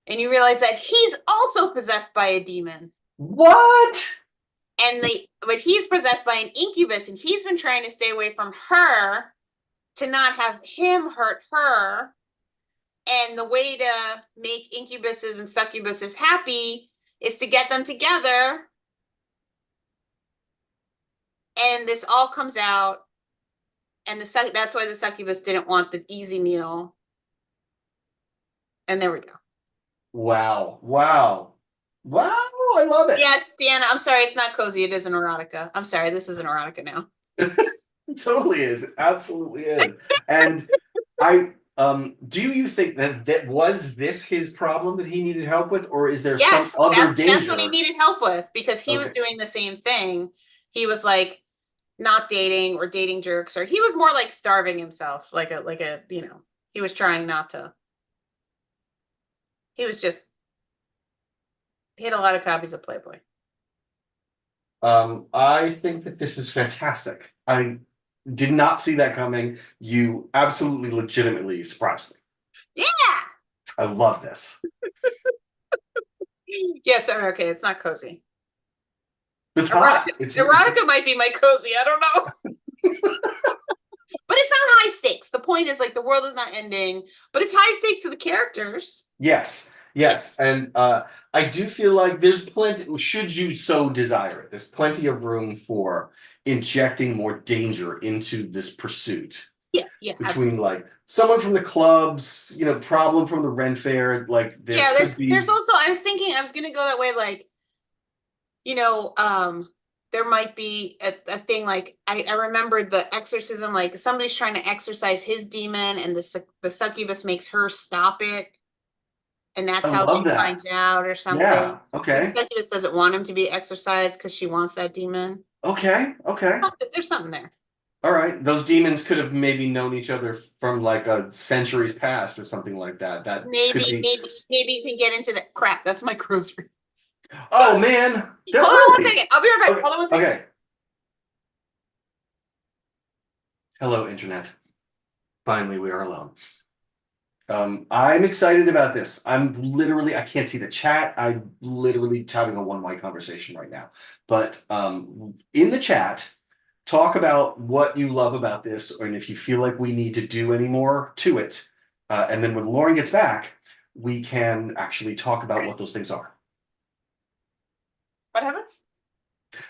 And you realize that he's also possessed by a demon. What? But he's possessed by an incubus, and he's been trying to stay away from her to not have him hurt her. And the way to make incubuses and succubuses happy is to get them together. And this all comes out, and that's why the succubus didn't want the easy meal. And there we go. Wow. Wow. Wow. I love it. Yes, Deanna, I'm sorry, it's not cozy. It is an erotica. I'm sorry, this is an erotica now. It totally is. It absolutely is. And do you think that was this his problem that he needed help with, or is there Yes, some other danger? That's what he needed help with, because he was doing the same thing. He was like not dating or dating jerks, or he was more like starving himself, like a he was trying not to. He was just hit a lot of copies of Playboy. I think that this is fantastic. I did not see that coming. You absolutely legitimately surprised me. Yeah. I love this. Yes, okay, it's not cozy. It's hot. Erotica might be my cozy. I don't know. But it's not high stakes. The point is, like, the world is not ending, but it's high stakes to the characters. Yes. And I do feel like there's plenty, should you so desire it, there's plenty of room for injecting more danger into this pursuit. Yeah, between absolutely. Like someone from the clubs, problem from the Ren Fair, like there's also, I was thinking I was gonna go that way, like, there might be a thing like I remembered the exorcism, like somebody's trying to exorcise his demon and the succubus makes her stop it, and that's how she finds out or something. Yeah, okay. The succubus doesn't want him to be exorcised because she wants that demon. Okay. There's something there. All right, those demons could have maybe known each other from like a centuries past or something like that. Maybe you can get into that. Crap, that's my groceries. Oh man, hold on one second. I'll be right back. Okay. Hold on one second. Okay. Hello, internet. Finally, we are alone. I'm excited about this. I can't see the chat. I'm literally having a one-way conversation right now. But in the chat, talk about what you love about this, and if you feel like we need to do any more to it. And then when Lauren gets back, we can actually talk about what those things are. What happened?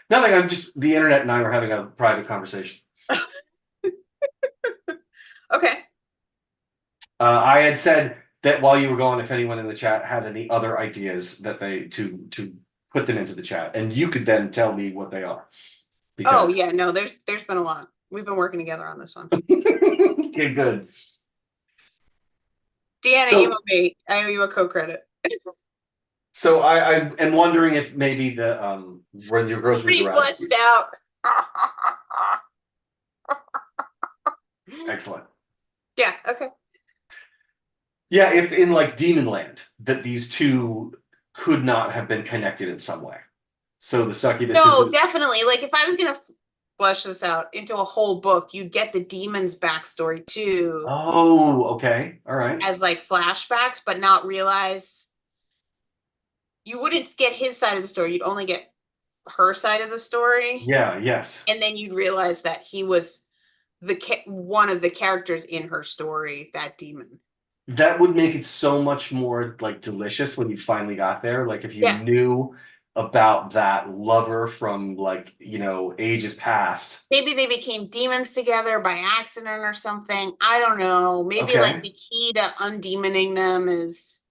Nothing. The internet and I were having a private conversation. Okay. I had said that while you were gone, if anyone in the chat had any other ideas that to put them into the chat, and you could then tell me what they are. Oh yeah, no, there's been a lot. We've been working together on this one. Okay, good. Deanna, you owe me. I owe you a co-credit. So I am wondering if maybe when your groceries are fleshed out. Excellent. Yeah. Okay. Yeah, if in like Demon Land that these two could not have been connected in some way. So the succubus. No, definitely. Like if I was gonna flesh this out into a whole book, you'd get the demon's backstory too. Oh, okay. All right. As like flashbacks, but not realize you wouldn't get his side of the story. You'd only get her side of the story. Yeah. Yes. And then you'd realize that he was one of the characters in her story, that demon. That would make it so much more like delicious when you finally got there. Like if you knew about that lover from like, ages past. Maybe they became demons together by accident or something. I don't know. Maybe like Okay. the key to undemoning them is,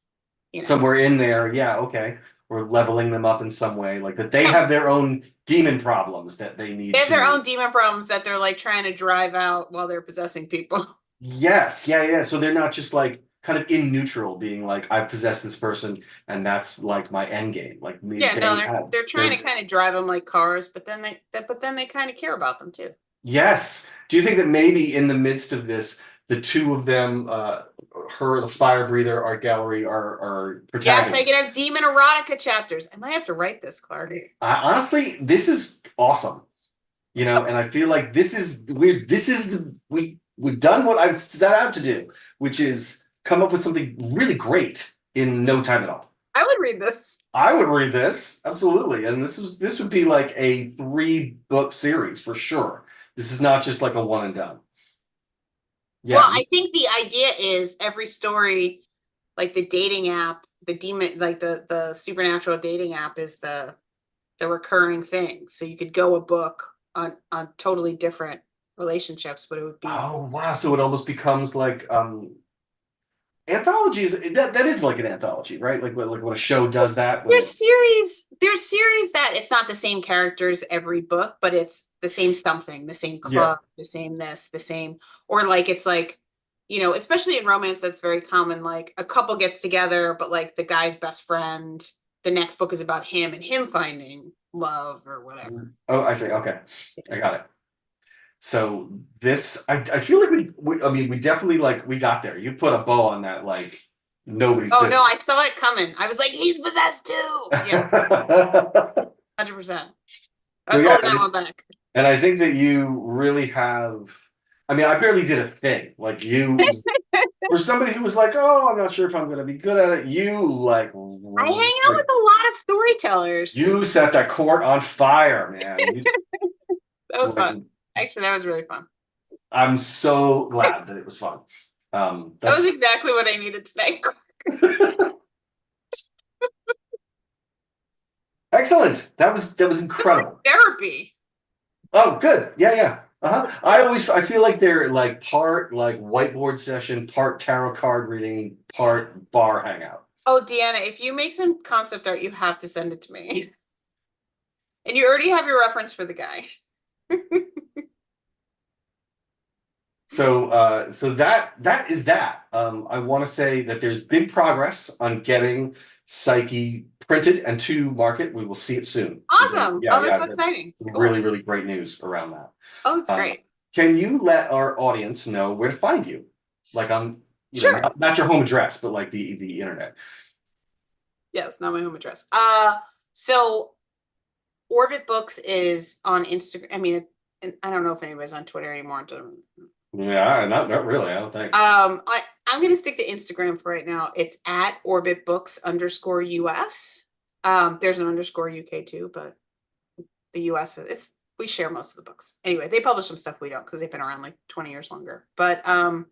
Somewhere in there, yeah, okay. We're leveling them up in some way, like that they yeah, have their own demon problems that they they need have their to. own demon problems that they're like trying to drive out while they're possessing people. Yes, yeah, yeah. So they're not just like kind of in neutral, being like, I possess this person and that's like my end game. Like Yeah, no, they have they're trying to they're kind of drive them like cars, but then they kind of care about them too. yes. Do you think that maybe in the midst of this, the two of them, her, the fire breather, our gallery, are Yes, I protagonists? could have demon erotica chapters. I might have to write this, Clark. Honestly, this is awesome. And I feel like we've done what I've set out to do, which is come up with something really great in no time at all. I would read this. I would read this absolutely, and this would be like a 3-book series for sure. This is not just like a one and done. Well, Yeah, I think the idea is every story, like the dating app, the demon, like the supernatural dating app is the recurring thing. So you could go a book on totally different relationships, but it would be oh wow, so it almost becomes like anthologies. That is like an anthology, right? Like when a show does that when there's series that it's not the same characters every book, but it's the same something, the same yeah. club, the same this, the same, or like it's like, especially in romance, that's very common. Like a couple gets together, but like the guy's best friend, the next book is about him and him finding love or whatever. Oh, I see. Okay, I got it. So this, I feel like I mean, we definitely like we got there. You put a bow on that, like nobody's Oh no, I business. saw it coming. I was like, he's possessed too. Yeah, So 100%. I was yeah, holding that one back. and I think that you really have. I mean, I barely did a thing. Like for somebody who was like, "Oh, I'm not sure if I'm going to be good at it," you I hang out with a lot of storytellers. you set that court on fire, man. That was Like, fun. Actually, that was really fun. I'm so glad that it was fun. That was That's exactly what I needed today. excellent. That was incredible. Therapy. Oh, good. Yeah, yeah. Uh-huh. I feel like they're like part like whiteboard session, part tarot card reading, part bar hangout. Oh, Deanna, if you make some concept art, you have to send it to me. And you already have your reference for the guy. So that is that. I want to say that there's big progress on getting Psyche printed and to market. We will see it soon. Awesome. Yeah, Oh, that's yeah. so exciting. Some Cool. really, really great news around that. Oh, that's Uh, great. can you let our audience know where to find you? Like on, Sure. not your home address, but like the internet. Yes, not my home address. So Orbit Books is on Instagram. I mean, I don't know if anybody's on Twitter anymore. Yeah, not really. I don't think. I'm gonna stick to Instagram for right now. It's at Orbit Books _US. There's an underscore UK too, but the US we share most of the books. Anyway, they publish some stuff we don't because they've been around like 20 years longer. But and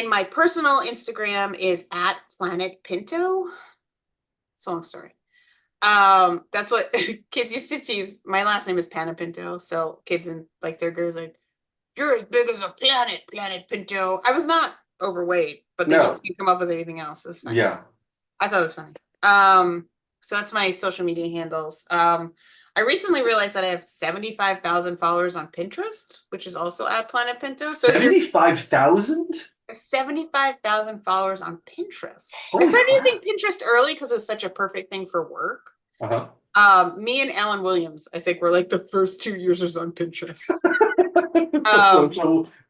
my personal Instagram is at Panepinto. It's a long story. That's what kids used to tease. My last name is Panepinto, so kids in like third grade like, you're as big as a planet Pinto. I was not overweight, but they just No. can't come up with anything else. It's fine. Yeah. I thought it was funny. So that's my social media handles. I recently realized that I have 75,000 followers on Pinterest, which is also at Planet Pinto. So 75,000? 75,000 followers on Pinterest. Holy I started crap. using Pinterest early because it was such a perfect thing for work. Uh-huh. Me and Alan Williams, I think, were like the first 2 users on Pinterest.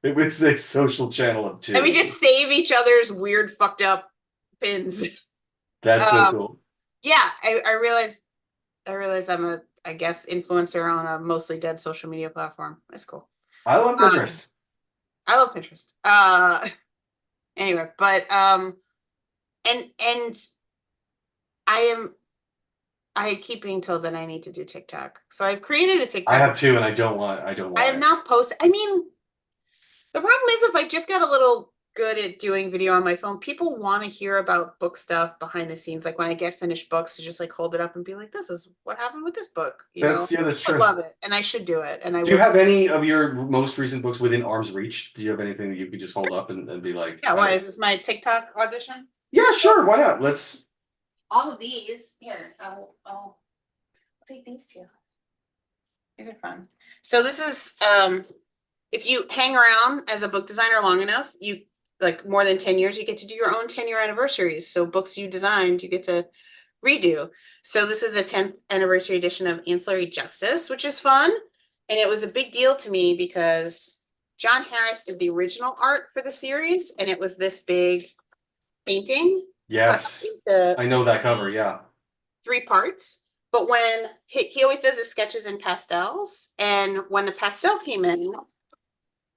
It was a social channel of two. And we just save each other's weird, fucked up pins. That's so cool. Yeah, I realized I'm a, I guess, influencer on a mostly dead social media platform. That's cool. I love Pinterest. I love Pinterest. Anyway, but and I keep being told that I need to do TikTok. So I've created a TikTok. I have two, and I don't want. I have not posted. I mean, the problem is if I just got a little good at doing video on my phone. People want to hear about book stuff behind the scenes. Like when I get finished books, to just like hold it up and be like, "This is what happened with this book." You know, That's I true. love it, and I should do it. And I Do you will. have any of your most recent books within arm's reach? Do you have anything that you could just hold up and be like, Yeah. Why is this my TikTok audition? yeah, sure, why not? Let's. All of these here. I'll take these two. These are fun. So this is if you hang around as a book designer long enough, you like more than 10 years, you get to do your own 10-year anniversaries. So books you designed, you get to redo. So this is a 10th anniversary edition of Ancillary Justice, which is fun. And it was a big deal to me because John Harris did the original art for the series, and it was this big painting. Yes, The I know that cover. Yeah. 3 parts. But when he always does his sketches in pastels, and when the pastel came in,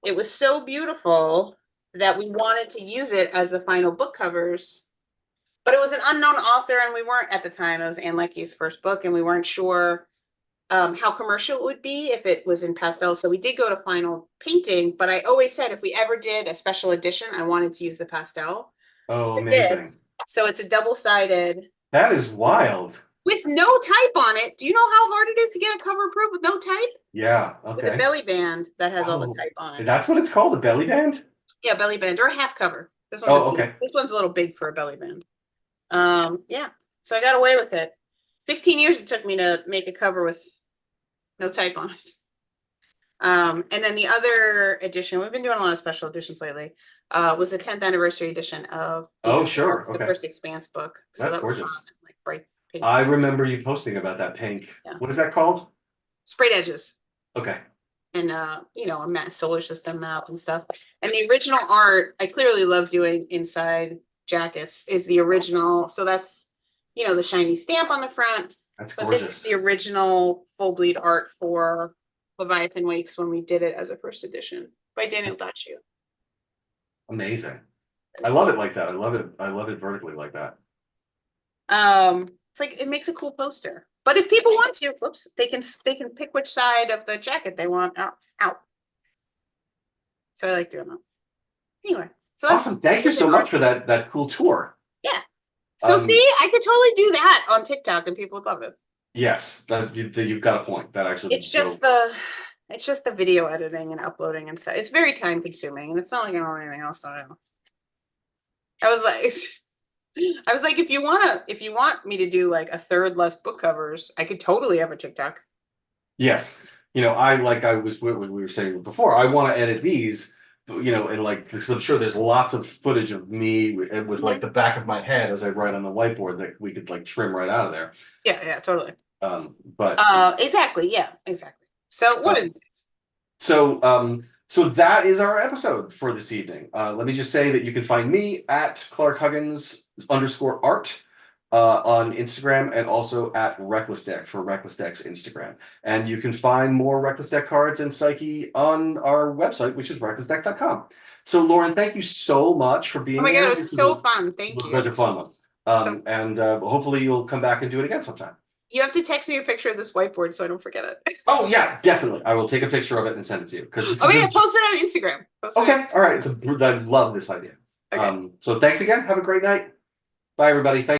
it was so beautiful that we wanted to use it as the final book covers. But it was an unknown author, and we weren't at the time. It was Anne Leckie's first book, and we weren't sure how commercial it would be if it was in pastel. So we did go to final painting, but I always said if we ever did a special edition, I wanted to use the pastel. Oh, So I did. amazing. So it's a double-sided That is wild. with no type on it. Do you know how hard it is to get a cover approved with no type? Yeah. With a Okay. belly band that has all Oh, the type on it. that's what it's called, a belly band? Yeah, belly band or a half cover. This one's Oh, a big, okay. this one's a little big for a belly band. Yeah. So I got away with it. 15 years it took me to make a cover with no type on it. And then the other edition, we've been doing a lot of special editions lately, was the 10th anniversary edition of The Oh, Expanse, sure. the Okay. first Expanse book. So That's that was gorgeous. fun, like bright pink. I remember you posting about that pink. Yeah. What is that called? Sprayed edges. Okay. And you know, a solar system map and stuff. And the original art, I clearly love doing inside jackets, is the original. So that's, you know, the shiny stamp on the front. That's But this is gorgeous. the original full bleed art for Leviathan Wakes when we did it as a first edition by Daniel Dachu. Amazing. I love it like that. I love it. I love it vertically like that. It's like it makes a cool poster. But if people want to, whoops, they can pick which side of the jacket they want out. So I like doing that. Anyway, so that's Awesome. Thank you so much for that cool tour. Yeah. So see, I could totally do that on TikTok and people would love it. Yes, you've got a point. That actually. It's just the video editing and uploading and stuff. It's very time consuming, and it's not like I don't have anything else to do. I was like, if you want me to do like a third less book covers, I could totally have a TikTok. Yes. You know, we were saying before, I want to edit these, you know, and like, because I'm sure there's lots of footage of me with like the back of my head as I write on the whiteboard that we could like trim right out of there. Yeah, totally. But exactly. Yeah, exactly. So what is this? So that is our episode for this evening. Let me just say that you can find me at @ClarkHuggins_art on Instagram, and also at Reckless Deck for Reckless Deck's Instagram. And you can find more Reckless Deck cards and Psyche on our website, which is recklessdeck.com. So Lauren, thank you so much for being here. Oh my God, it was so fun. Thank you. Such a fun one. And hopefully you'll come back and do it again sometime. You have to text me a picture of this whiteboard so I don't forget it. Oh yeah, definitely. I will take a picture of it and send it to you. Post it on Instagram. Okay, all right. I love this idea. Okay. So thanks again. Have a great night. Bye, everybody. Thank